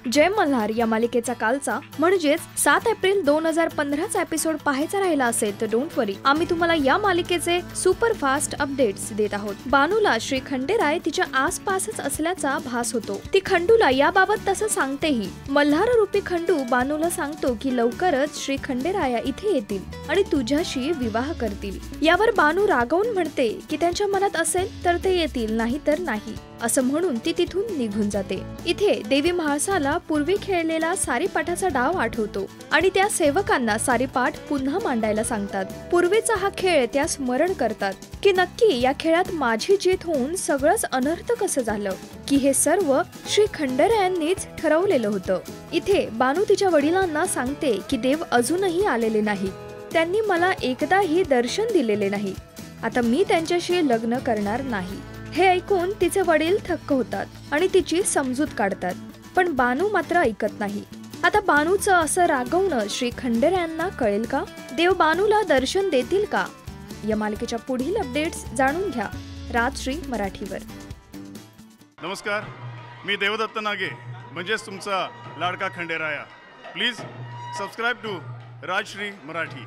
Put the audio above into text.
जय मल्हार या मालिकेचा कालचा म्हणजेच 7 एप्रिल 2015चा एपिसोड पाहायचा राहिला असेल तर डोंट वरी, आम्ही तुम्हाला या मालिकेचे सुपर फास्ट अपडेट्स देत आहोत। बानूला श्री खंडेराय तिच्या आसपासच असल्याचा भास होतो। ती खंडूला याबाबत तसं सांगतेही। मल्हार रूपी खंडू बानूला सांगतो की लवकरच श्री खंडेराय इथे येतील आणि तुझ्याशी विवाह करतील। यावर बानू रागवून म्हणते की त्यांच्या मनात असेल तर ते येतील, नाही तर नाही असं म्हणून ती तिथून निघून जाते। इथे देवी म्हाळसाला पूर्वी खेळलेला सारीपाठाचा डाव आठवतो आणि त्या सेवकांना सारीपाठ पुन्हा मांडायला सांगतात। पूर्वीचा हा खेळ त्या स्मरण करतात की नक्की या खेळात माझी जीत होऊन सगळंच अनर्थ कसं झालं, की हे सर्व श्री खंडेरायांनीच ठरवलेलं होतं। इथे बानू तिच्या वडिलांना सांगते की देव अजूनही आलेले नाही, त्यांनी मला एकदाही दर्शन दिलेले नाही, आता मी त्यांच्याशी लग्न करणार नाही। हे ऐकून तिचे वडील थक्क होतात आणि तिची समजूत काढतात, पण बानू मात्र ऐकत नाही। आता बानूचं असं रागवणं श्री खंडेरायांना कळेल का? देव बानूला दर्शन देतील का? या मालिकेच्या पुढील अपडेट्स जाणून घ्या राजश्री मराठीवर। नमस्कार, मी देवदत्त नागे, म्हणजेच तुमचा लाडका Khanderaya. Please subscribe to Rajshri Marathi.